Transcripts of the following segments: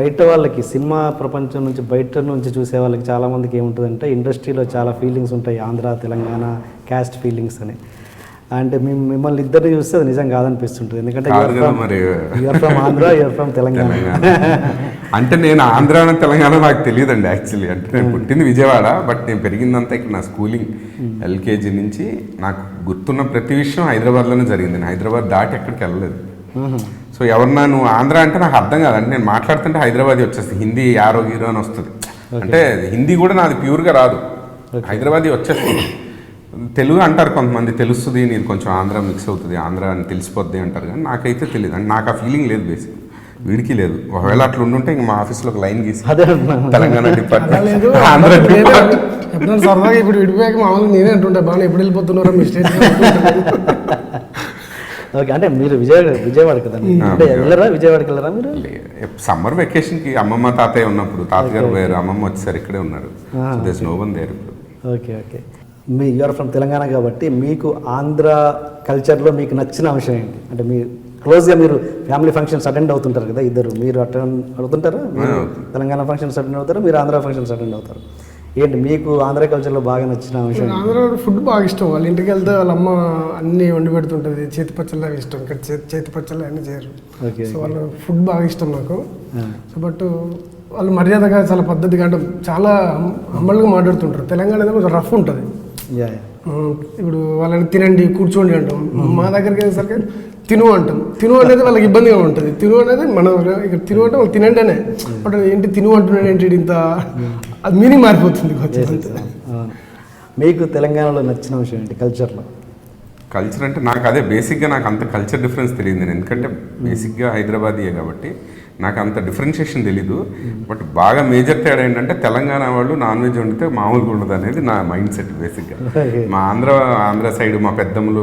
బయట వాళ్ళకి సినిమా ప్రపంచం నుంచి బయట నుంచి చూసే వాళ్ళకి చాలామందికి ఏముంటుందంటే ఇండస్ట్రీలో చాలా ఫీలింగ్స్ ఉంటాయి, ఆంధ్ర తెలంగాణ క్యాస్ట్ ఫీలింగ్స్ అని. అంటే మిమ్మల్ని ఇద్దరిని చూస్తే అది నిజం కాదనిపిస్తుంటుంది, ఎందుకంటే you're from Andhra, you're from Telangana. అంటే నేను ఆంధ్ర తెలంగాణ నాకు తెలియదండి యాక్చువల్లీ. అంటే నేను పుట్టింది విజయవాడ, బట్ నేను పెరిగిందంతా ఇక్కడ. నా స్కూలింగ్ ఎల్కేజీ నుంచి నాకు గుర్తున్న ప్రతి విషయం హైదరాబాద్లోనే జరిగింది. నేను హైదరాబాద్ దాటి ఎక్కడికి వెళ్ళలేదు. సో ఎవరన్నా నువ్వు ఆంధ్ర అంటే నాకు అర్థం కాదు. అంటే నేను మాట్లాడుతుంటే హైదరాబాద్ వచ్చేస్తుంది, హిందీ యారో హీరో అని వస్తుంది. అంటే హిందీ కూడా నాది ప్యూర్గా రాదు, హైదరాబాదీ వచ్చేస్తుంది. తెలుగు అంటారు కొంతమంది, తెలుస్తుంది, నీది కొంచెం ఆంధ్ర మిక్స్ అవుతుంది, ఆంధ్ర అని తెలిసిపోద్ది అంటారు. కానీ నాకైతే తెలియదు, అంటే నాకు ఆ ఫీలింగ్ లేదు బేసిక్, వీడికి లేదు. ఒకవేళ అట్లా ఉండుంటే ఇంక మా ఆఫీస్లో ఒక లైన్ గీసి తెలంగాణ డిపార్ట్మెంట్, ఆంధ్ర డిపార్ట్మెంట్. సరదాగా ఇప్పుడు విడిపోయాక మామూలుగా నేనే అంటుంటా, బాగా ఎప్పుడు వెళ్ళిపోతున్నారో మిస్టేక్. ఓకే, అంటే మీరు విజయవాడ కదా, అంటే వెళ్ళరా, విజయవాడకి వెళ్ళరా మీరు? సమ్మర్ వెకేషన్కి అమ్మమ్మ తాతయ్య ఉన్నప్పుడు, తాతగారు పోయారు, అమ్మమ్మ వచ్చేసారు, ఇక్కడే ఉన్నారు. నో వన్ దేర్ ఇప్పుడు. ఓకే ఓకే, మీ యూఆర్ ఫ్రమ్ తెలంగాణ కాబట్టి మీకు ఆంధ్ర కల్చర్లో మీకు నచ్చిన అంశం ఏంటి? అంటే మీరు క్లోజ్గా మీరు ఫ్యామిలీ ఫంక్షన్స్ అటెండ్ అవుతుంటారు కదా ఇద్దరు, మీరు అటెండ్ అవుతుంటారా? తెలంగాణ ఫంక్షన్స్ అటెండ్ అవుతారు, మీరు ఆంధ్ర ఫంక్షన్స్ అటెండ్ అవుతారు. ఏంటి మీకు ఆంధ్ర కల్చర్లో బాగా నచ్చిన అంశం? ఆంధ్ర ఫుడ్ బాగా ఇష్టం. వాళ్ళ ఇంటికి వెళ్తే వాళ్ళ అమ్మ అన్నీ వండి పెడుతుంటుంది, చేతి పచ్చళ్ళు ఇష్టం. ఇక్కడ చేతి పచ్చళ్ళు అన్నీ చేయరు. సో వాళ్ళ ఫుడ్ బాగా ఇష్టం నాకు. సో బట్ వాళ్ళు మర్యాదగా చాలా పద్ధతిగా, అంటే చాలా హంబల్గా మాట్లాడుతుంటారు. తెలంగాణ అనేది కొంచెం రఫ్ ఉంటుంది. ఇప్పుడు వాళ్ళని తినండి, కూర్చోండి అంటాం. మా దగ్గరికి వెళ్ళేసరికి తిను అంటాం. తిను అనేది వాళ్ళకి ఇబ్బందిగా ఉంటుంది. తిను అనేది మనం ఇక్కడ తిను అంటే వాళ్ళు తినండి అనే, బట్ ఏంటి తిను అంటున్నాడు ఏంటి, ఇంత అది మీనింగ్ మారిపోతుంది. మీకు తెలంగాణలో నచ్చిన విషయం ఏంటి కల్చర్లో? కల్చర్ అంటే నాకు అదే బేసిక్గా నాకు అంత కల్చర్ డిఫరెన్స్ తెలియదు నేను, ఎందుకంటే బేసిక్గా హైదరాబాదీయే కాబట్టి నాకు అంత డిఫరెన్షియేషన్ తెలీదు. బట్ బాగా మేజర్ తేడా ఏంటంటే తెలంగాణ వాళ్ళు నాన్ వెజ్ వండితే మామూలుగా ఉండదు అనేది నా మైండ్ సెట్ బేసిక్గా. మా ఆంధ్ర సైడ్ మా పెద్దమ్మలు,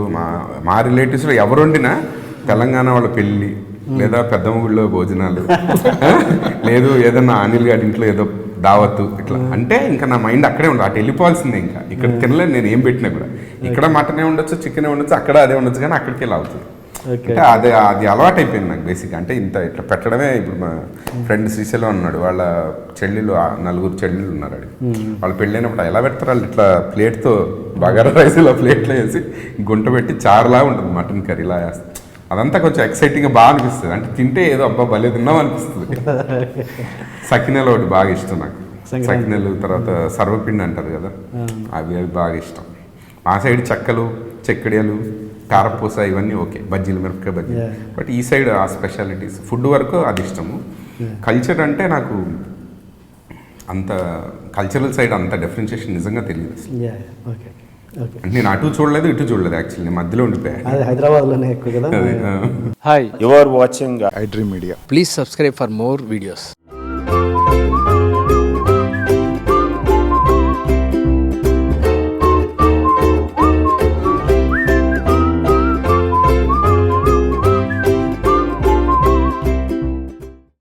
మా రిలేటివ్స్లో ఎవరు వండినా తెలంగాణ వాళ్ళ పెళ్ళి లేదా పెద్దమ్మ గుడిలో భోజనాలు లేదు ఏదన్నా అనిల్ గారి ఇంట్లో ఏదో దావత్తు ఇట్లా అంటే ఇంకా నా మైండ్ అక్కడే ఉండదు, అటు వెళ్ళిపోవాల్సిందే. ఇంకా ఇక్కడ తినలేదు నేను ఏం పెట్టినా కూడా. ఇక్కడ మటనే ఉండొచ్చు, చికెనే ఉండొచ్చు, అక్కడ అదే ఉండొచ్చు, కానీ అక్కడికి వెళ్ళి అవుతుంది. అంటే అది అలవాటు అయిపోయింది నాకు బేసిక్గా. అంటే ఇంత ఇట్లా పెట్టడమే. ఇప్పుడు మా ఫ్రెండ్ శ్రీశైలం ఉన్నాడు, వాళ్ళ చెల్లెలు 4 చెల్లెళ్ళు ఉన్నారు. వాళ్ళు పెళ్ళైనప్పుడు ఎలా పెడతారు, వాళ్ళు ఇట్లా ప్లేట్తో బగారా రైస్ ఇలా ప్లేట్లో వేసి గుంట పెట్టి చారులా ఉంటుంది, మటన్ కర్రీలా వేస్తుంది. అదంతా కొంచెం ఎక్సైటింగ్గా బాగా అనిపిస్తుంది. అంటే తింటే ఏదో అబ్బా భలే తిన్నాం అనిపిస్తుంది. సకినెలు ఒకటి బాగా ఇష్టం నాకు. సకినెలు, తర్వాత సర్వపిండి అంటారు కదా, అవి బాగా ఇష్టం. మా సైడ్ చెక్కలు, చెక్కడియాలు, కారపూస ఇవన్నీ ఓకే, బజ్జీలు, మిరపకాయ బజ్జీ. బట్ ఈ సైడ్ ఆ స్పెషాలిటీస్ ఫుడ్ వరకు అది ఇష్టము. కల్చర్ అంటే నాకు అంత కల్చరల్ సైడ్ అంత డిఫరెన్షియేషన్ నిజంగా తెలియదు అసలు. నేను అటు చూడలేదు, ఇటు చూడలేదు, యాక్చువల్లీ మధ్యలో ఉండిపోయా. హైదరాబాద్లోనే ఎక్కువ కదా. Hi, you are watching iDream Media. Please subscribe for more videos.